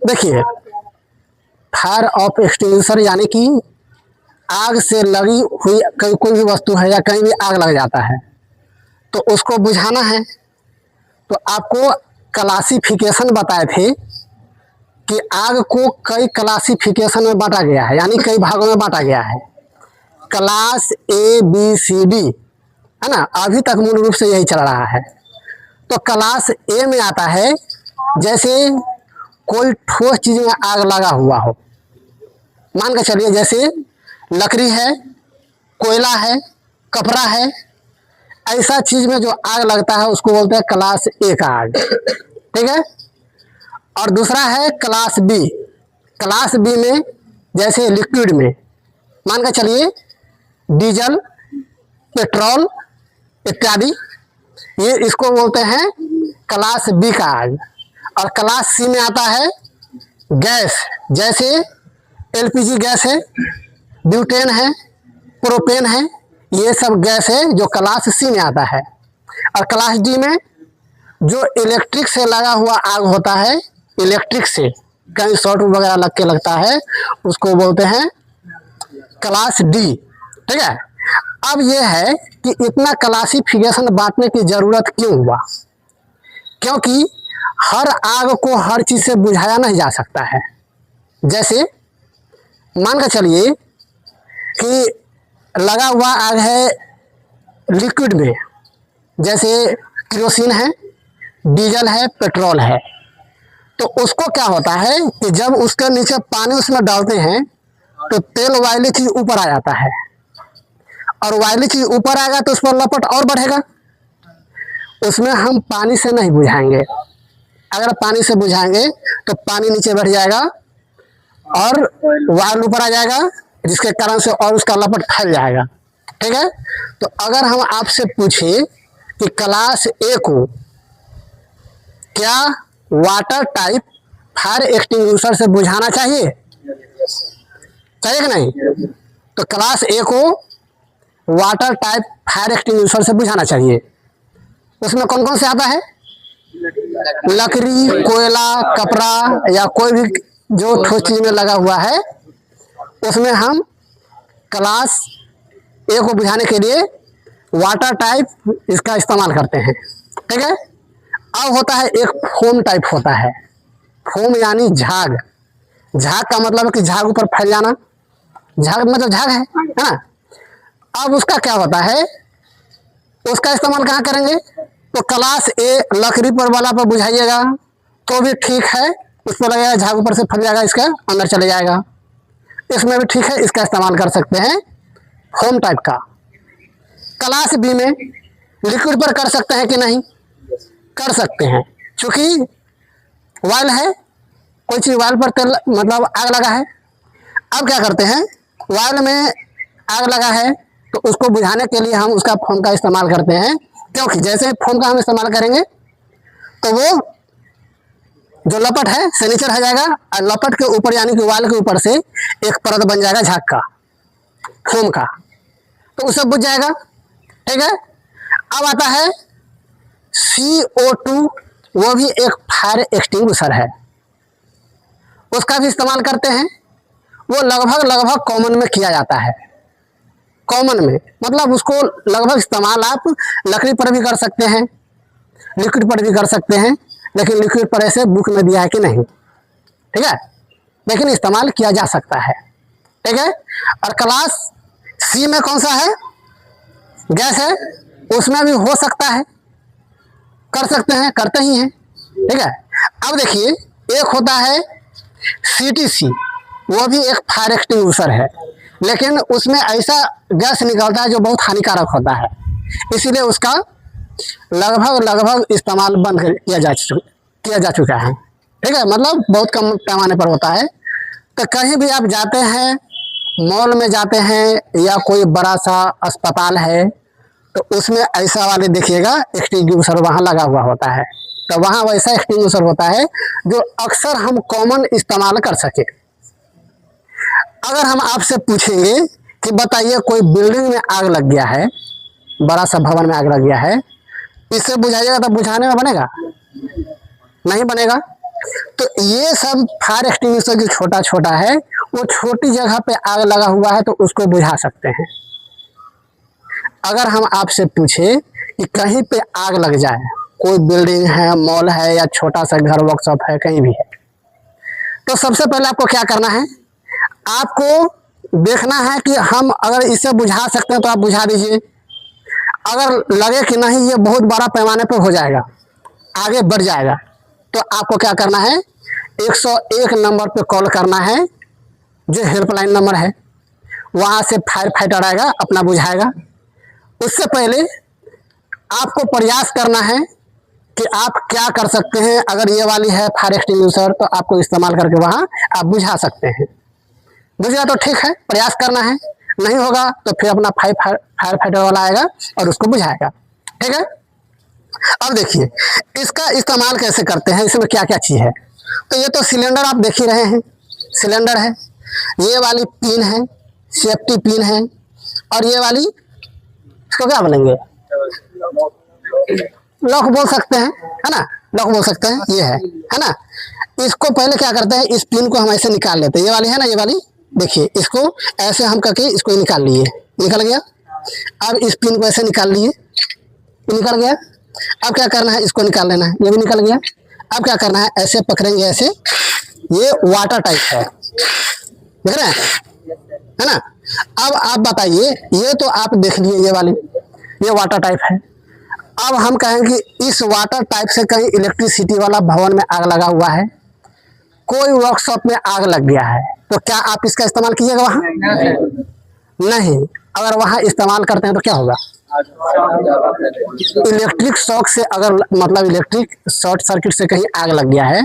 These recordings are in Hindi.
देखिए, फायर ऑफ एक्सटिंग्विशर यानी कि आग से लगी हुई कोई भी वस्तु है या कहीं भी आग लग जाता है तो उसको बुझाना है। तो आपको क्लासिफिकेशन बताए थे कि आग को कई क्लासिफिकेशन में बांटा गया है, यानी कई भागों में बांटा गया है। Class A B C D है ना, अभी तक मूल रूप से यही चल रहा है। तो क्लास ए में आता है जैसे कोई ठोस चीज में आग लगा हुआ हो, मान के चलिए जैसे लकड़ी है, कोयला है, कपड़ा है, ऐसा चीज में जो आग लगता है उसको बोलते हैं क्लास ए का आग। ठीक है। और दूसरा है क्लास बी। क्लास बी में जैसे लिक्विड में मान के चलिए डीजल, पेट्रोल इत्यादि, ये इसको बोलते हैं क्लास बी का आग। और क्लास सी में आता है गैस, जैसे एलपीजी गैस है, ब्यूटेन है, प्रोपेन है, ये सब गैस है जो क्लास सी में आता है। और क्लास डी में जो इलेक्ट्रिक से लगा हुआ आग होता है, इलेक्ट्रिक से कहीं शॉर्ट वगैरह लग के लगता है, उसको बोलते हैं क्लास डी। ठीक है। अब ये है कि इतना क्लासिफिकेशन बांटने की जरूरत क्यों हुआ? क्योंकि हर आग को हर चीज से बुझाया नहीं जा सकता है। जैसे मान के चलिए कि लगा हुआ आग है लिक्विड में, जैसे केरोसिन है, डीजल है, पेट्रोल है। तो उसको क्या होता है कि जब उसके नीचे पानी उसमें डालते हैं तो तेल वाली चीज ऊपर आ जाता है, और वायली चीज ऊपर आएगा तो उस पर लपट और बढ़ेगा। उसमें हम पानी से नहीं बुझाएंगे। अगर पानी से बुझाएंगे तो पानी नीचे बढ़ जाएगा और वायर ऊपर आ जाएगा, जिसके कारण से और उसका लपट फैल जाएगा। ठीक है। तो अगर हम आपसे पूछे कि क्लास ए को क्या वाटर टाइप फायर एक्सटिंग्विशर से बुझाना चाहिए, चाहिए कि नहीं? तो क्लास ए को वाटर टाइप फायर एक्सटिंग्विशर से बुझाना चाहिए। उसमें कौन कौन से आता है? लकड़ी, कोयला, कपड़ा या कोई भी जो ठोस चीज में लगा हुआ है, उसमें हम क्लास ए को बुझाने के लिए वाटर टाइप इसका इस्तेमाल करते हैं। ठीक है। अब होता है एक फोम टाइप होता है। फोम यानी झाग। झाग का मतलब है कि झाग ऊपर फैल जाना, झाग मतलब झाग है ना। अब उसका क्या होता है, उसका इस्तेमाल कहाँ करेंगे? तो क्लास ए लकड़ी पर वाला पर बुझाइएगा तो भी ठीक है, उस पर लगेगा, झाग ऊपर से फट जाएगा, इसका अंदर चले जाएगा। इसमें भी ठीक है, इसका इस्तेमाल कर सकते हैं फोम टाइप का। क्लास बी में लिक्विड पर कर सकते हैं कि नहीं? कर सकते हैं, क्योंकि वायल है, कोई चीज वायल पर तेल मतलब आग लगा है। अब क्या करते हैं, वायल में आग लगा है तो उसको बुझाने के लिए हम उसका फोम का इस्तेमाल करते हैं। क्योंकि जैसे फोम का हम इस्तेमाल करेंगे तो वो जो लपट है से नीचे रह जाएगा, और लपट के ऊपर यानी कि वायल के ऊपर से एक परत बन जाएगा झाग का, फोम का, तो उससे बुझ जाएगा। ठीक है। अब आता है CO2, वो भी एक फायर एक्सटिंग्विशर है, उसका भी इस्तेमाल करते हैं। वो लगभग कॉमन में किया जाता है। कॉमन में मतलब उसको लगभग इस्तेमाल आप लकड़ी पर भी कर सकते हैं, लिक्विड पर भी कर सकते हैं, लेकिन लिक्विड पर ऐसे बुक में दिया है कि नहीं। ठीक है। लेकिन इस्तेमाल किया जा सकता है। ठीक है। और क्लास सी में कौन सा है? गैस है, उसमें भी हो सकता है, कर सकते हैं, करते ही हैं। ठीक है। अब देखिए, एक होता है CTC, वो भी एक फायर एक्सटिंग्विशर है, लेकिन उसमें ऐसा गैस निकलता है जो बहुत हानिकारक होता है, इसीलिए उसका लगभग इस्तेमाल बंद किया जा चुका है। ठीक है। मतलब बहुत कम पैमाने पर होता है। तो कहीं भी आप जाते हैं, मॉल में जाते हैं या कोई बड़ा सा अस्पताल है, तो उसमें ऐसा वाले देखिएगा एक्सटिंग्विशर वहाँ लगा हुआ होता है। तो वहाँ वैसा एक्सटिंग्विशर होता है जो अक्सर हम कॉमन इस्तेमाल कर सके। अगर हम आपसे पूछेंगे कि बताइए कोई बिल्डिंग में आग लग गया है, बड़ा सा भवन में आग लग गया है, इससे बुझाइएगा तो बुझाने में बनेगा? नहीं बनेगा। तो ये सब फायर एक्सटिंग्विशर जो छोटा छोटा है, वो छोटी जगह पे आग लगा हुआ है तो उसको बुझा सकते हैं। अगर हम आपसे पूछे कि कहीं पे आग लग जाए, कोई बिल्डिंग है, मॉल है, या छोटा सा घर, वर्कशॉप है, कहीं भी है, तो सबसे पहले आपको क्या करना है, आपको देखना है कि हम अगर इसे बुझा सकते हैं तो आप बुझा दीजिए। अगर लगे कि नहीं ये बहुत बड़ा पैमाने पर हो जाएगा, आगे बढ़ जाएगा, तो आपको क्या करना है, 101 नंबर पे कॉल करना है, जो हेल्पलाइन नंबर है। वहाँ से फायर फाइटर आएगा, अपना बुझाएगा। उससे पहले आपको प्रयास करना है कि आप क्या कर सकते हैं। अगर ये वाली है फायर एक्सटिंग्विशर, तो आपको इस्तेमाल करके वहाँ आप बुझा सकते हैं। बुझ गया तो ठीक है, प्रयास करना है। नहीं होगा तो फिर अपना फायर फाइटर वाला आएगा और उसको बुझाएगा। ठीक है। अब देखिए इसका इस्तेमाल कैसे करते हैं, इसमें क्या क्या चीज़ है। तो ये तो सिलेंडर आप देख ही रहे हैं, सिलेंडर है, ये वाली पिन है, सेफ्टी पिन है, और ये वाली इसको क्या बोलेंगे, लॉक बोल सकते हैं, है ना, लॉक बोल सकते हैं, ये है ना। इसको पहले क्या करते हैं, इस पिन को हम ऐसे निकाल लेते हैं, ये वाली है ना, ये वाली देखिए, इसको ऐसे हम करके इसको निकाल लिए, निकल गया। अब इस पिन को ऐसे निकाल लिए, निकल गया। अब क्या करना है, इसको निकाल लेना है, ये भी निकल गया। अब क्या करना है, ऐसे पकड़ेंगे ऐसे, ये वाटर टाइप है, देख रहे हैं, है ना। अब आप बताइए, ये तो आप देख लिए ये वाली, ये वाटर टाइप है। अब हम कहेंगे इस वाटर टाइप से कहीं इलेक्ट्रिसिटी वाला भवन में आग लगा हुआ है, कोई वर्कशॉप में आग लग गया है, तो क्या आप इसका इस्तेमाल कीजिएगा वहाँ? नहीं। अगर वहाँ इस्तेमाल करते हैं तो क्या होगा, इलेक्ट्रिक शॉक से, अगर मतलब इलेक्ट्रिक शॉर्ट सर्किट से कहीं आग लग गया है,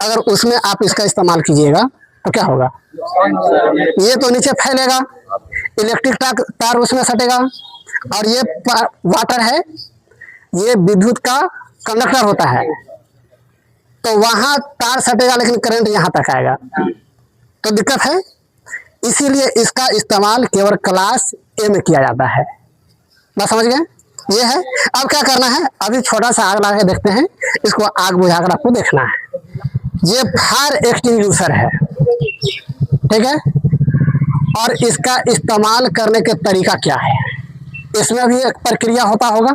अगर उसमें आप इसका इस्तेमाल कीजिएगा तो क्या होगा, ये तो नीचे फैलेगा, इलेक्ट्रिक तार उसमें सटेगा, और ये वाटर है, ये विद्युत का कंडक्टर होता है, तो वहां तार सटेगा लेकिन करंट यहां तक आएगा, तो दिक्कत है। इसीलिए इसका इस्तेमाल केवल क्लास ए में किया जाता है। बस समझ गए, ये है। अब क्या करना है, अभी छोटा सा आग लगा के देखते हैं, इसको आग बुझाकर आपको देखना है। ये फायर एक्सटिंग्विशर है, ठीक है, और इसका इस्तेमाल करने के तरीका क्या है, इसमें भी एक प्रक्रिया होता होगा।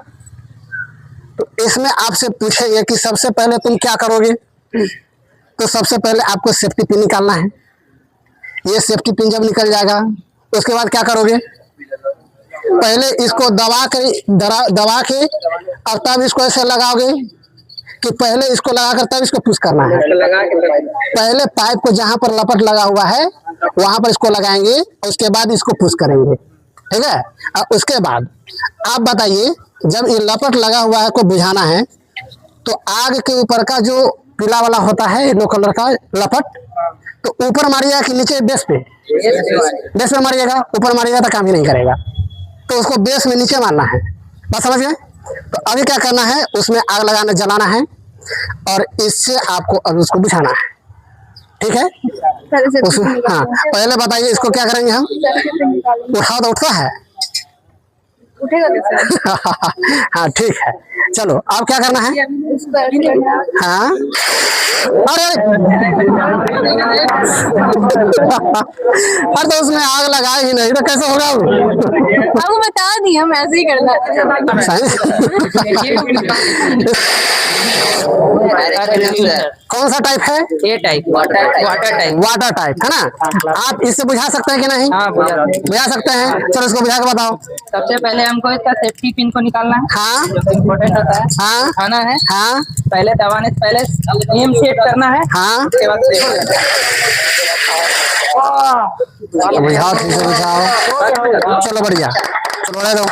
तो इसमें आपसे पूछेंगे कि सबसे पहले तुम क्या करोगे, तो सबसे पहले आपको सेफ्टी पिन निकालना है। ये सेफ्टी पिन जब निकल जाएगा, उसके बाद क्या करोगे, पहले इसको दबा के और तब इसको ऐसे लगाओगे, कि पहले इसको लगाकर तब इसको पुश करना है। पहले पाइप को जहां पर लपट लगा हुआ है वहां पर इसको लगाएंगे, और उसके बाद इसको पुश करेंगे, ठीक है। और उसके बाद आप बताइए, जब ये लपट लगा हुआ है को बुझाना है, तो आग के ऊपर का जो पीला वाला होता है येलो कलर का लपट, तो ऊपर मारिएगा कि नीचे बेस पे, बेस में मारिएगा, ऊपर मारिएगा तो काम ही नहीं करेगा, तो उसको बेस में नीचे मारना है। बस समझ गए। तो अभी क्या करना है, उसमें आग लगाना, जलाना है, और इससे आपको अब उसको बुझाना है, ठीक है। हाँ, पहले बताइए इसको क्या करेंगे हम, उठाओ तो उठता है, उठेगा। हाँ ठीक है, चलो अब क्या करना है, हाँ, अरे अरे तो उसमें आग लगाए ही नहीं तो कैसे होगा, आपको बता दी, हम ऐसे ही करना कौन सा टाइप है, ए टाइप, वाटर टाइप है ना। आप इससे बुझा सकते हैं कि नहीं, हाँ बुझा सकते हैं। चलो इसको बुझा के बताओ। सबसे पहले हमको इसका सेफ्टी पिन को निकालना है, हाँ, जो इम्पोर्टेंट होता है, हाँ, उठाना है, हाँ, पहले दबाने से पहले एम सेट करना है, हाँ, उसके बाद बुझाओ, ठीक से बुझाओ, चलो बढ़िया, चलो दो।